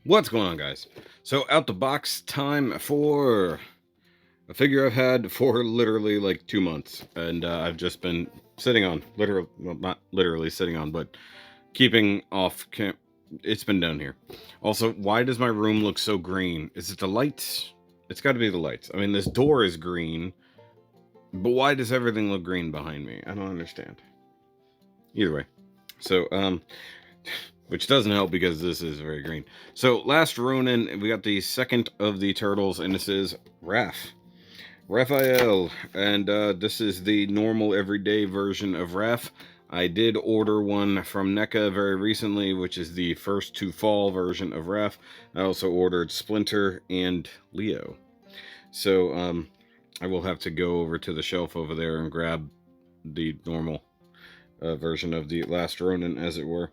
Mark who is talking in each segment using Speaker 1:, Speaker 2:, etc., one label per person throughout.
Speaker 1: What's going on, guys? So, out the box time for a figure I've had for literally like 2 months, and I've just been sitting on, literally, well, not literally sitting on, but keeping off camp. It's been down here. Also, why does my room look so green? Is it the lights? It's got to be the lights. I mean, this door is green, but why does everything look green behind me? I don't understand. Either way, so which doesn't help because this is very green. So last Ronin, we got the second of the turtles, and this is Raphael, and this is the normal everyday version of Raph. I did order one from Neca very recently, which is the first to fall version of Raph. I also ordered Splinter and Leo. So I will have to go over to the shelf over there and grab the normal version of the last Ronin, as it were.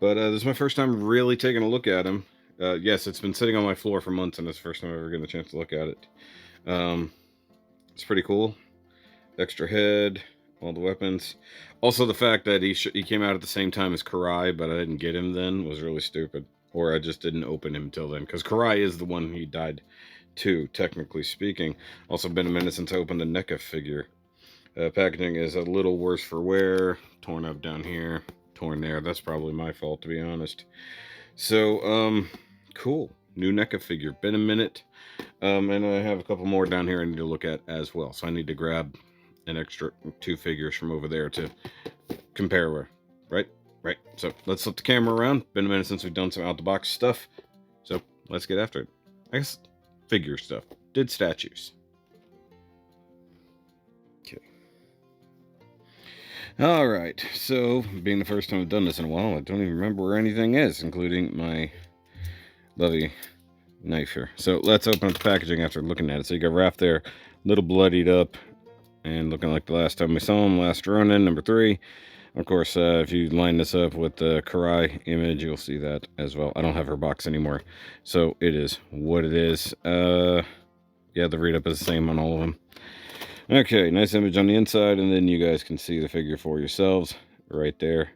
Speaker 1: But this is my first time really taking a look at him. Yes, it's been sitting on my floor for months, and it's the first time I've ever gotten a chance to look at it. It's pretty cool. Extra head, all the weapons. Also, the fact that he came out at the same time as Karai, but I didn't get him then was really stupid. Or I just didn't open him till then, because Karai is the one he died to, technically speaking. Also, been a minute since I opened the Neca figure. Packaging is a little worse for wear. Torn up down here, torn there. That's probably my fault, to be honest. So, cool. New Neca figure. Been a minute. And I have a couple more down here I need to look at as well. So I need to grab an extra 2 figures from over there to compare with. Right? Right. So let's flip the camera around. Been a minute since we've done some out-the-box stuff. So let's get after it. I guess figure stuff. Did statues. Okay. Alright. So, being the first time I've done this in a while, I don't even remember where anything is, including my lovely knife here. So let's open up the packaging after looking at it. So you got Raph there, a little bloodied up, and looking like the last time we saw him, last Ronin, number 3. Of course, if you line this up with the Karai image, you'll see that as well. I don't have her box anymore, so it is what it is. Yeah, the read-up is the same on all of them. Okay, nice image on the inside, and then you guys can see the figure for yourselves right there.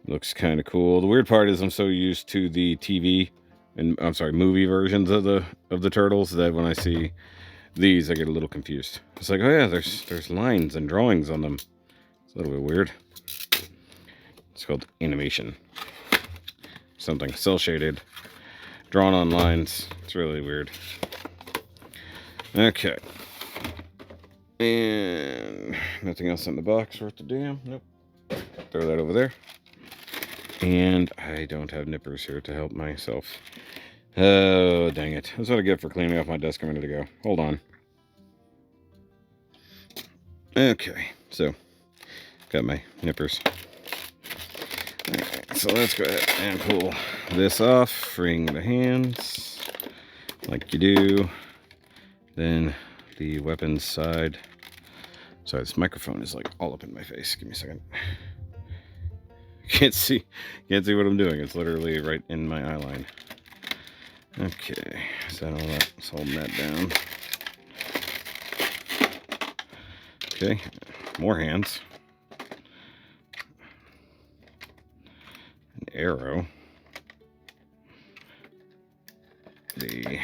Speaker 1: Looks kind of cool. The weird part is I'm so used to the TV and movie versions of the turtles that when I see these I get a little confused. It's like, oh yeah, there's lines and drawings on them. It's a little bit weird. It's called animation. Something cell shaded, drawn on lines. It's really weird. Okay. And nothing else in the box worth the damn. Nope. Throw that over there. And I don't have nippers here to help myself. Oh, dang it. That's what I get for cleaning off my desk a minute ago. Hold on. Okay, so got my nippers. Alright, so let's go ahead and pull this off, freeing the hands like you do. Then the weapons side. Sorry, this microphone is like all up in my face. Give me a second. Can't see what I'm doing. It's literally right in my eye line. Okay, so all that, let's hold that down. Okay, more hands. An arrow. The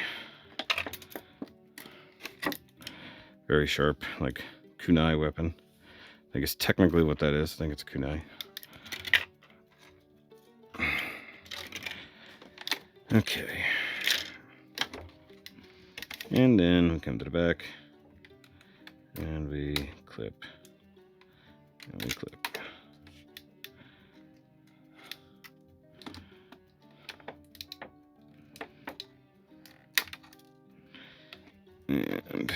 Speaker 1: very sharp, like, kunai weapon. I think it's technically what that is. I think it's a kunai. Okay. And then we come to the back. And we clip. And we clip. And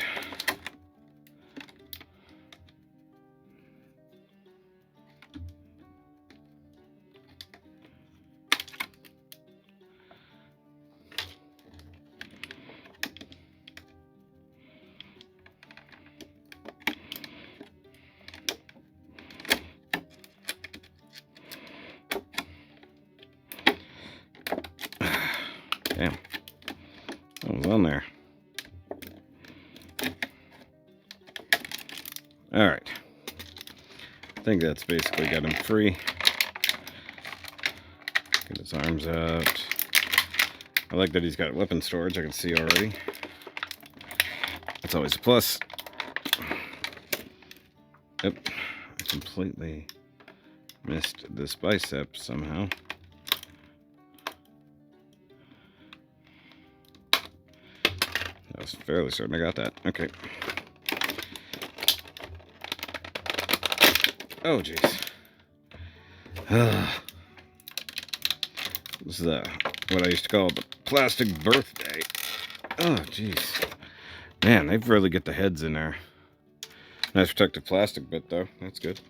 Speaker 1: damn, what was on there? Alright. I think that's basically got him free. Get his arms out. I like that he's got weapon storage, I can see already. That's always a plus. Yep, I completely missed this bicep somehow. I was fairly certain I got that. Okay. Oh, jeez. This is what I used to call the plastic birthday. Oh, jeez. Man, they really get the heads in there. Nice protective plastic bit, though. That's good.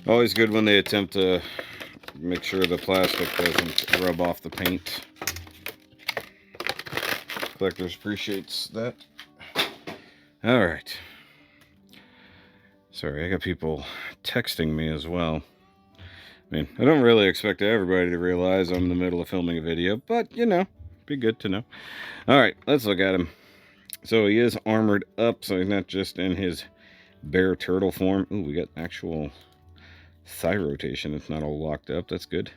Speaker 1: Always good when they attempt to make sure the plastic doesn't rub off the paint. Collectors appreciates that. Alright. Sorry, I got people texting me as well. I mean, I don't really expect everybody to realize I'm in the middle of filming a video, but, you know, be good to know. Alright, let's look at him. So he is armored up, so he's not just in his bare turtle form. Ooh, we got actual thigh rotation. It's not all locked up. That's good.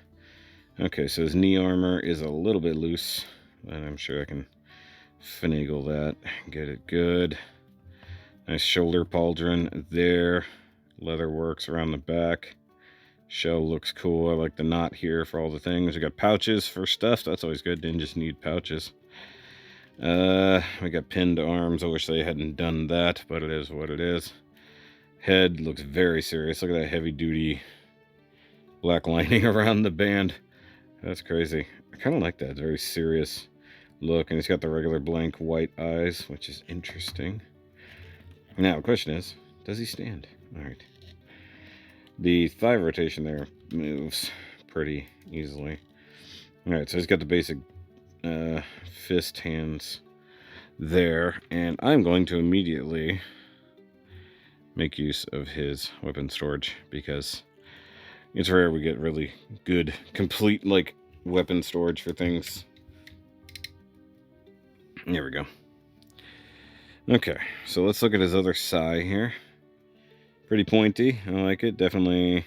Speaker 1: Okay, so his knee armor is a little bit loose, and I'm sure I can finagle that. Get it good. Nice shoulder pauldron there. Leather works around the back. Shell looks cool. I like the knot here for all the things. We got pouches for stuff. That's always good. Didn't just need pouches. We got pinned arms. I wish they hadn't done that, but it is what it is. Head looks very serious. Look at that heavy duty black lining around the band. That's crazy. I kind of like that. It's very serious look. And he's got the regular blank white eyes, which is interesting. Now, the question is, does he stand? All right. The thigh rotation there moves pretty easily. All right, so he's got the basic fist hands there. And I'm going to immediately make use of his weapon storage because it's rare we get really good, complete, like, weapon storage for things. There we go. Okay, so let's look at his other side here. Pretty pointy. I like it. Definitely.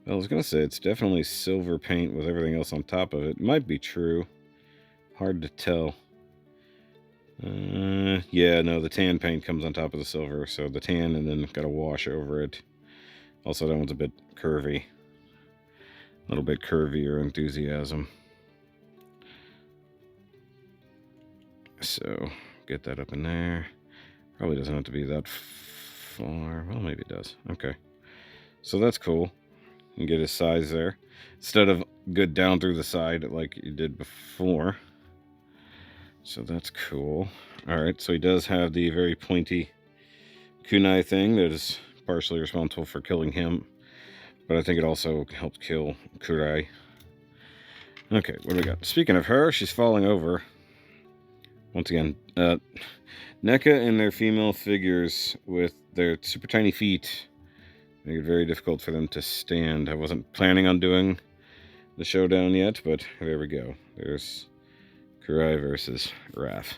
Speaker 1: Well, I was going to say it's definitely silver paint with everything else on top of it. Might be true. Hard to tell. Yeah, no, the tan paint comes on top of the silver. So the tan and then got a wash over it. Also, that one's a bit curvy. A little bit curvier enthusiasm. So, get that up in there. Probably doesn't have to be that far. Well, maybe it does. Okay. So that's cool. You can get his size there. Instead of good down through the side like you did before. So that's cool. Alright, so he does have the very pointy kunai thing that is partially responsible for killing him. But I think it also helped kill Kurai. Okay, what do we got? Speaking of her, she's falling over. Once again, Neca and their female figures with their super tiny feet make it very difficult for them to stand. I wasn't planning on doing the showdown yet, but there we go. There's Kurai versus Raph.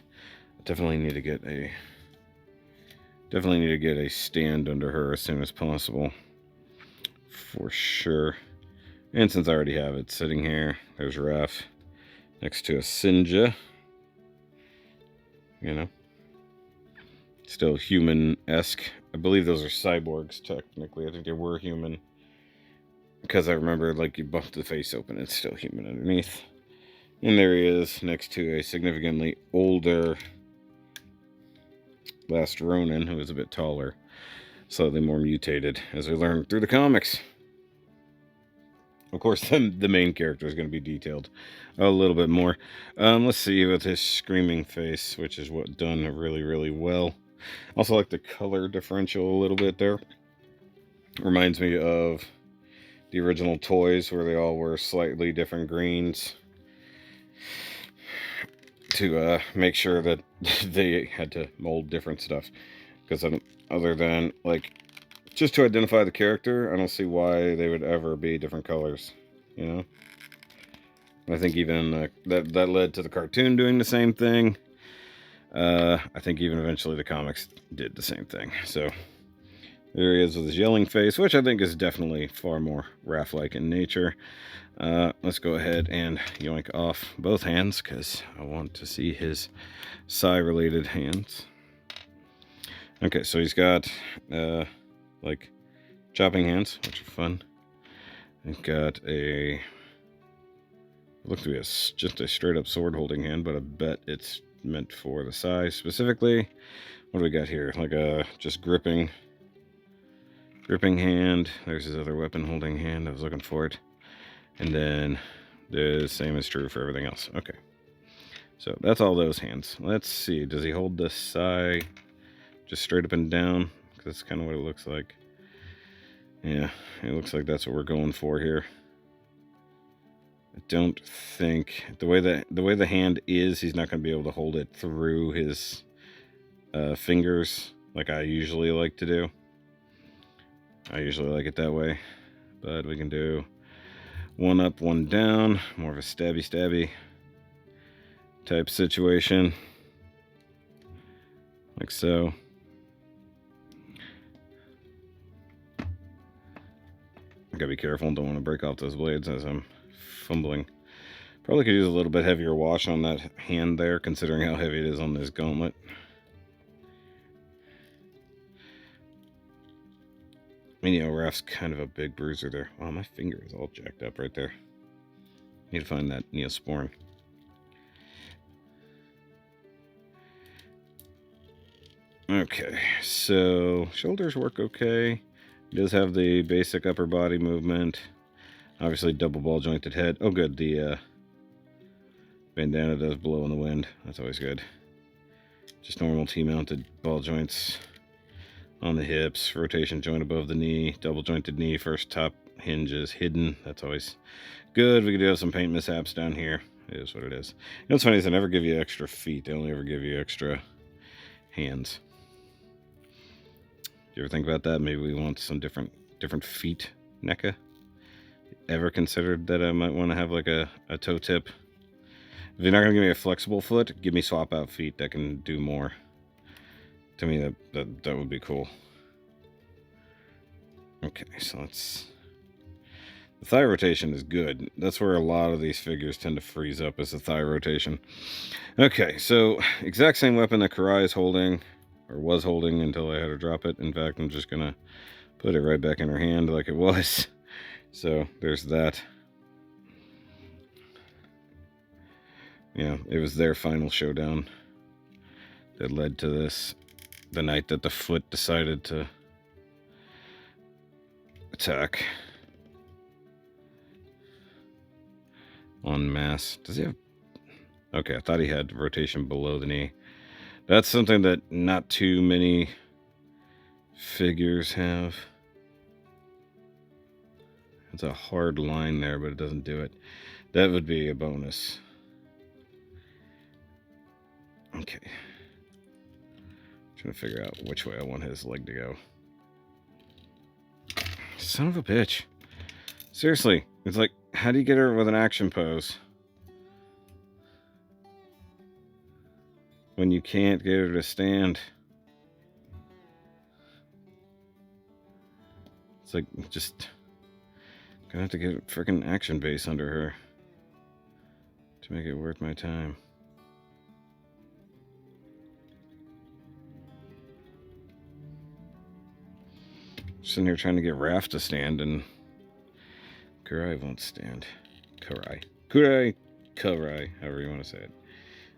Speaker 1: Definitely need to get a stand under her as soon as possible. For sure. And since I already have it sitting here, there's Raph next to a Sinja. You know, still human-esque. I believe those are cyborgs, technically. I think they were human. Because I remember, like, you bumped the face open, it's still human underneath. And there he is, next to a significantly older last Ronin, who was a bit taller. Slightly more mutated, as we learned through the comics. Of course, the main character is going to be detailed a little bit more. Let's see with his screaming face, which is what done really, really well. Also like the color differential a little bit there. Reminds me of the original toys where they all were slightly different greens. To make sure that they had to mold different stuff. Because other than, like, just to identify the character, I don't see why they would ever be different colors, you know? I think even that led to the cartoon doing the same thing. I think even eventually the comics did the same thing. So There he is with his yelling face, which I think is definitely far more Raph-like in nature. Let's go ahead and yoink off both hands because I want to see his psi-related hands. Okay, so he's got like chopping hands, which are fun. He's got a looks to be just a straight up sword holding hand, but I bet it's meant for the psi specifically. What do we got here? Like a just gripping hand. There's his other weapon holding hand. I was looking for it. And then the same is true for everything else. Okay. So that's all those hands. Let's see. Does he hold the psi just straight up and down? Because that's kind of what it looks like. Yeah, it looks like that's what we're going for here. I don't think the way the hand is, he's not going to be able to hold it through his fingers like I usually like to do. I usually like it that way, but we can do one up, one down, more of a stabby type situation, like so. I gotta be careful and don't want to break off those blades as I'm fumbling. Probably could use a little bit heavier wash on that hand there, considering how heavy it is on this gauntlet. I mean, you know, Raph's kind of a big bruiser there. Wow, my finger is all jacked up right there. Need to find that Neosporin. Okay, so shoulders work okay. He does have the basic upper body movement. Obviously, double ball jointed head. Oh, good. The bandana does blow in the wind. That's always good. Just normal T-mounted ball joints on the hips, rotation joint above the knee, double jointed knee, first top hinge is hidden. That's always good. We do have some paint mishaps down here. It is what it is. You know what's funny is they never give you extra feet. They only ever give you extra hands. Do you ever think about that? Maybe we want some different feet, Neca? Ever considered that I might want to have like a toe tip? If you're not going to give me a flexible foot, give me swap out feet that can do more. To me, that would be cool. Okay, so let's... The thigh rotation is good. That's where a lot of these figures tend to freeze up, is the thigh rotation. Okay, so exact same weapon that Karai is holding, or was holding until I had her drop it. In fact, I'm just going to put it right back in her hand like it was. So there's that. Yeah, it was their final showdown that led to this. The night that the foot decided to attack en masse. Does he have... Okay, I thought he had rotation below the knee. That's something that not too many figures have. It's a hard line there, but it doesn't do it. That would be a bonus. Okay. Trying to figure out which way I want his leg to go. Son of a bitch. Seriously, it's like, how do you get her with an action pose when you can't get her to stand? It's like, just gonna have to get a freaking action base under her to make it worth my time. Sitting here trying to get Raph to stand, and Karai won't stand. Karai, however you want to say it.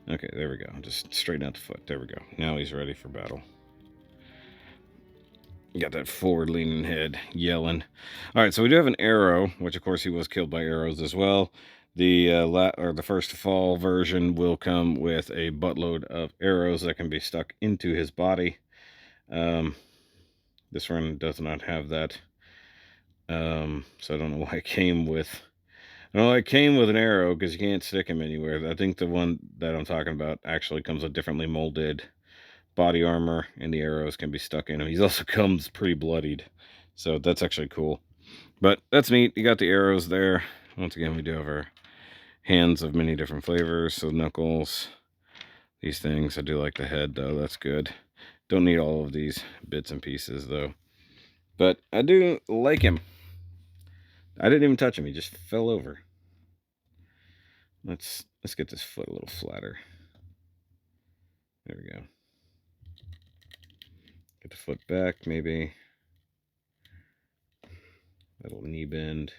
Speaker 1: Okay, there we go. Just straighten out the foot. There we go. Now he's ready for battle. Got that forward leaning head, yelling. All right, so we do have an arrow, which of course he was killed by arrows as well. The first fall version will come with a buttload of arrows that can be stuck into his body. This one does not have that. So I don't know why it came with... No, it came with an arrow because you can't stick him anywhere. I think the one that I'm talking about actually comes with differently molded body armor, and the arrows can be stuck in him. He also comes pretty bloodied, so that's actually cool. But that's neat. You got the arrows there. Once again, we do have our hands of many different flavors. So knuckles, these things. I do like the head, though. That's good. Don't need all of these bits and pieces, though. But I do like him. I didn't even touch him. He just fell over. Let's get this foot a little flatter. There we go. Get the foot back, maybe. Little knee bend.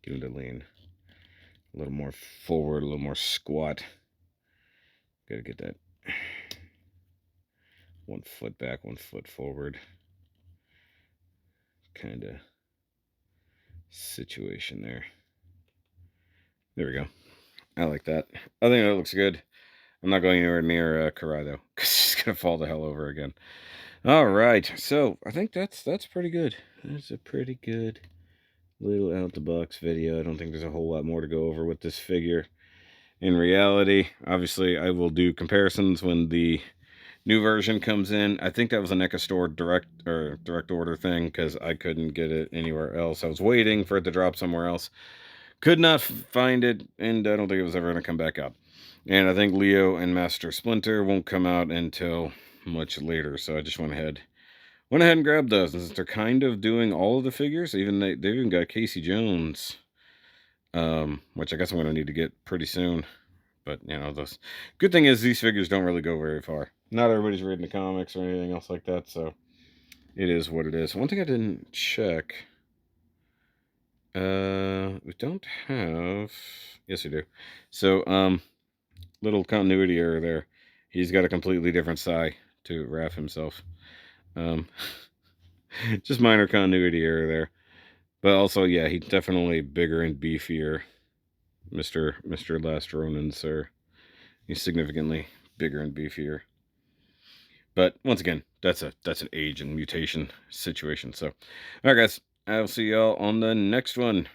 Speaker 1: Get him to lean a little more forward, a little more squat. Gotta get that 1 foot back, 1 foot forward kind of situation there. There we go. I like that. I think that looks good. I'm not going anywhere near Karai though, because she's gonna fall the hell over again. All right, so I think that's pretty good. That's a pretty good little out the box video. I don't think there's a whole lot more to go over with this figure. In reality, obviously, I will do comparisons when the new version comes in. I think that was a Neca store direct order thing, because I couldn't get it anywhere else. I was waiting for it to drop somewhere else. Could not find it, and I don't think it was ever going to come back up. And I think Leo and Master Splinter won't come out until much later, so I just went ahead and grabbed those. And since they're kind of doing all of the figures, they've even got Casey Jones, which I guess I'm going to need to get pretty soon. But, you know, the good thing is these figures don't really go very far. Not everybody's reading the comics or anything else like that, so it is what it is. One thing I didn't check, we don't have, yes we do. So, little continuity error there. He's got a completely different Psy to Raph himself. Just minor continuity error there. But also, yeah, he's definitely bigger and beefier. Mr. Last Ronin, sir. He's significantly bigger and beefier. But once again, that's an age and mutation situation. So, all right, guys, I'll see y'all on the next one.